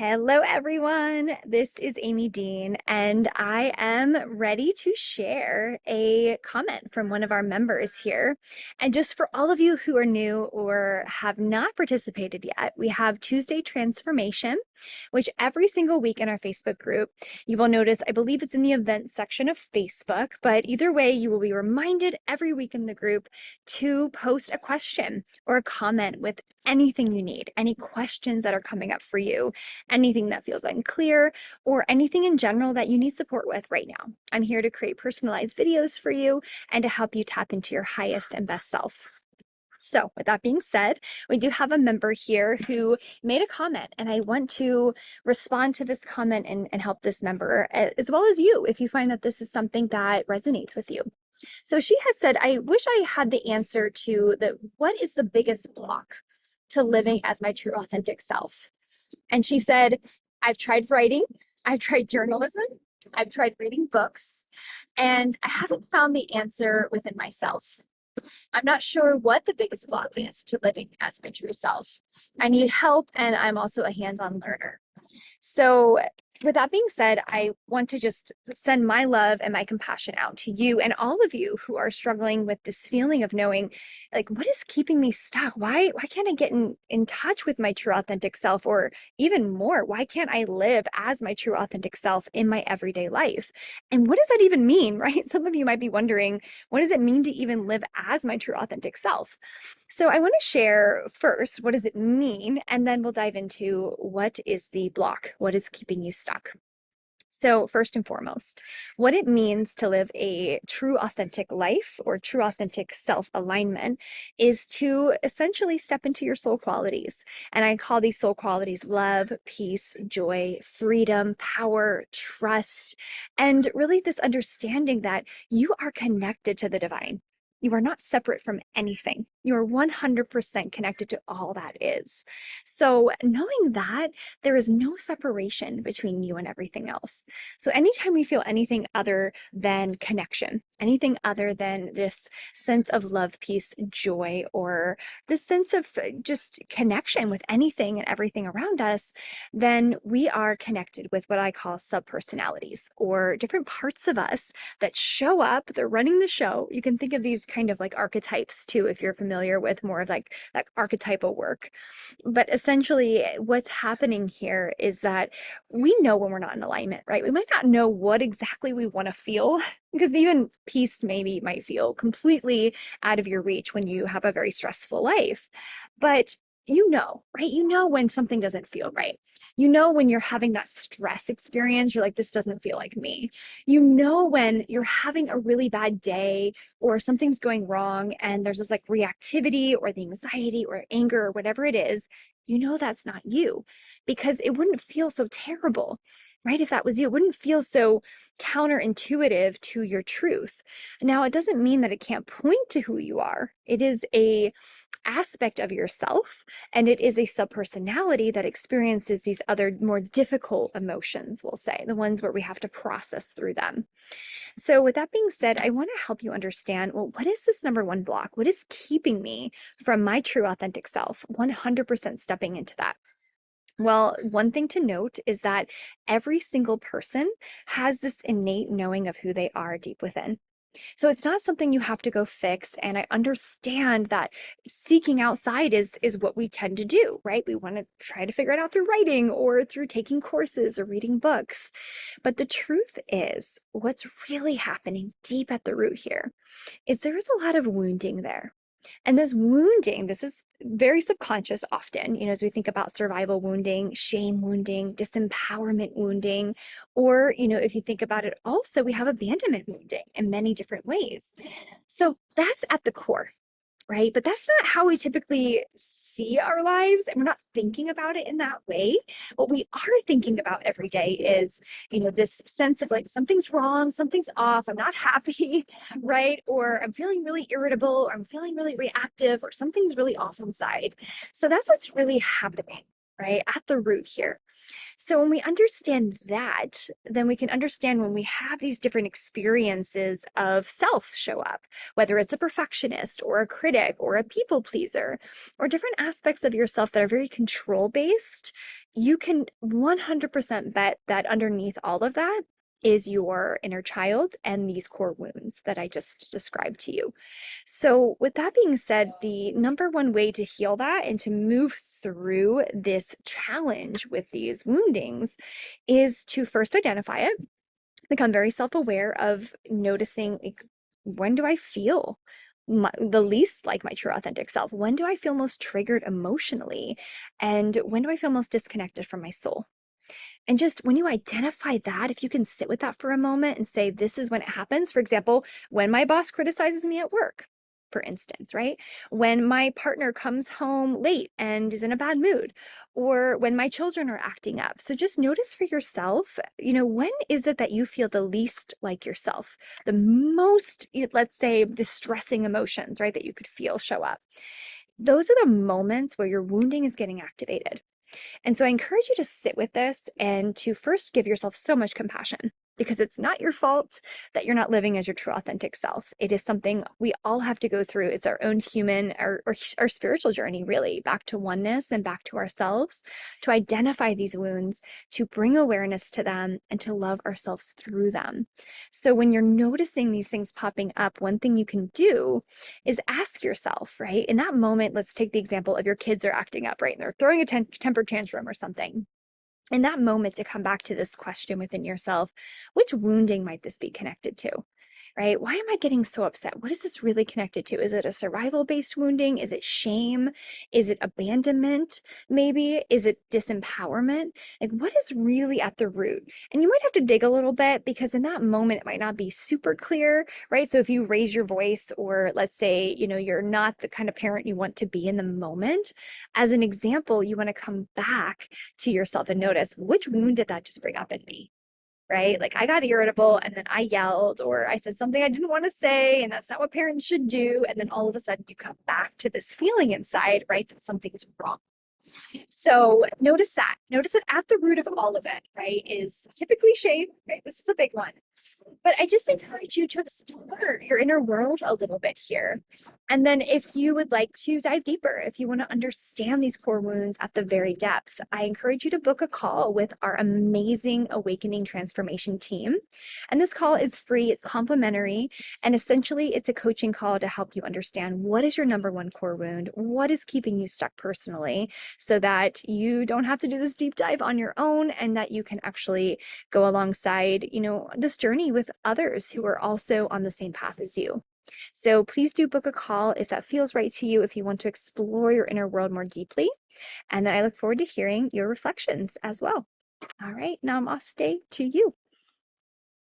Hello, everyone. This is Amy Dean, and I am ready to share a comment from one of our members here. And just for all of you who are new or have not participated yet, we have Tuesday Transformation, which every single week in our Facebook group, you will notice, I believe it's in the events section of Facebook, but either way, you will be reminded every week in the group to post a question or a comment with anything you need, any questions that are coming up for you, anything that feels unclear, or anything in general that you need support with right now. I'm here to create personalized videos for you and to help you tap into your highest and best self. So with that being said, we do have a member here who made a comment, and I want to respond to this comment and help this member, as well as you, if you find that this is something that resonates with you. So she had said, I wish I had the answer to what is the biggest block to living as my true authentic self? And she said, I've tried writing, I've tried journalism, I've tried reading books, and I haven't found the answer within myself. I'm not sure what the biggest block is to living as my true self. I need help, and I'm also a hands-on learner. So with that being said, I want to just send my love and my compassion out to you and all of you who are struggling with this feeling of knowing, like, what is keeping me stuck? Why can't I get in touch with my true authentic self? Or even more, why can't I live as my true authentic self in my everyday life? And what does that even mean, right? Some of you might be wondering, what does it mean to even live as my true authentic self? So I want to share first, what does it mean? And then we'll dive into what is the block? What is keeping you stuck? So first and foremost, what it means to live a true authentic life or true authentic self-alignment is to essentially step into your soul qualities. And I call these soul qualities love, peace, joy, freedom, power, trust, and really this understanding that you are connected to the divine. You are not separate from anything. You are 100% connected to all that is. So knowing that, there is no separation between you and everything else. So anytime we feel anything other than connection, anything other than this sense of love, peace, joy, or this sense of just connection with anything and everything around us, then we are connected with what I call subpersonalities, or different parts of us that show up. They're running the show. You can think of these kind of like archetypes too, if you're familiar with more of like that archetypal work. But essentially, what's happening here is that we know when we're not in alignment, right? We might not know what exactly we want to feel, because even peace maybe might feel completely out of your reach when you have a very stressful life. But you know, right? You know when something doesn't feel right. You know when you're having that stress experience, you're like, this doesn't feel like me. You know when you're having a really bad day or something's going wrong and there's this like reactivity or the anxiety or anger or whatever it is, you know that's not you, because it wouldn't feel so terrible, right? If that was you, it wouldn't feel so counterintuitive to your truth. Now, it doesn't mean that it can't point to who you are. It is a aspect of yourself, and it is a subpersonality that experiences these other more difficult emotions, we'll say, the ones where we have to process through them. So with that being said, I want to help you understand, well, what is this number one block? What is keeping me from my true authentic self? 100% stepping into that. Well, one thing to note is that every single person has this innate knowing of who they are deep within. So it's not something you have to go fix. And I understand that seeking outside is what we tend to do, right? We want to try to figure it out through writing or through taking courses or reading books. But the truth is, what's really happening deep at the root here is there is a lot of wounding there. And this wounding, this is very subconscious often, as we think about survival wounding, shame wounding, disempowerment wounding, or, if you think about it also, we have abandonment wounding in many different ways. So that's at the core, right? But that's not how we typically see our lives, and we're not thinking about it in that way. What we are thinking about every day is, this sense of like, something's wrong, something's off, I'm not happy, right? Or I'm feeling really irritable, or I'm feeling really reactive, or something's really off inside. So that's what's really happening, right? At the root here. So when we understand that, then we can understand when we have these different experiences of self show up, whether it's a perfectionist or a critic or a people pleaser, or different aspects of yourself that are very control based. you can 100% bet that underneath all of that is your inner child and these core wounds that I just described to you. So, with that being said, the number one way to heal that and to move through this challenge with these woundings is to first identify it, become very self-aware of noticing, like, when do I feel the least like my true authentic self? When do I feel most triggered emotionally? And when do I feel most disconnected from my soul? And just when you identify that, if you can sit with that for a moment and say, this is when it happens. For example, when my boss criticizes me at work, for instance, right? When my partner comes home late and is in a bad mood, or when my children are acting up. So just notice for yourself, when is it that you feel the least like yourself? The most, let's say, distressing emotions, right, that you could feel show up. Those are the moments where your wounding is getting activated. And so I encourage you to sit with this and to first give yourself so much compassion, because it's not your fault that you're not living as your true authentic self. It is something we all have to go through. It's our own human or our spiritual journey, really, back to oneness and back to ourselves, to identify these wounds, to bring awareness to them, and to love ourselves through them. So when you're noticing these things popping up, one thing you can do is ask yourself, right? In that moment, let's take the example of your kids are acting up, right? And they're throwing a temper tantrum or something. In that moment, to come back to this question within yourself, which wounding might this be connected to? Right? Why am I getting so upset? What is this really connected to? Is it a survival-based wounding? Is it shame? Is it abandonment? Maybe? Is it disempowerment? Like, what is really at the root? And you might have to dig a little bit, because in that moment, it might not be super clear, right? So if you raise your voice, or let's say, you're not the kind of parent you want to be in the moment, as an example, you want to come back to yourself and notice, which wound did that just bring up in me? Right? Like, I got irritable and then I yelled, or I said something I didn't want to say, and that's not what parents should do. And then all of a sudden you come back to this feeling inside, right, that something's wrong. So notice that. Notice that at the root of all of it, right, is typically shame, right? This is a big one. But I just encourage you to explore your inner world a little bit here. And then if you would like to dive deeper, if you want to understand these core wounds at the very depth, I encourage you to book a call with our amazing Awakening Transformation team. And this call is free, it's complimentary, and essentially it's a coaching call to help you understand, what is your number one core wound? What is keeping you stuck personally, so that you don't have to do this deep dive on your own, and that you can actually go alongside, this journey with others who are also on the same path as you. So please do book a call if that feels right to you, if you want to explore your inner world more deeply. And then I look forward to hearing your reflections as well. All right, namaste to you.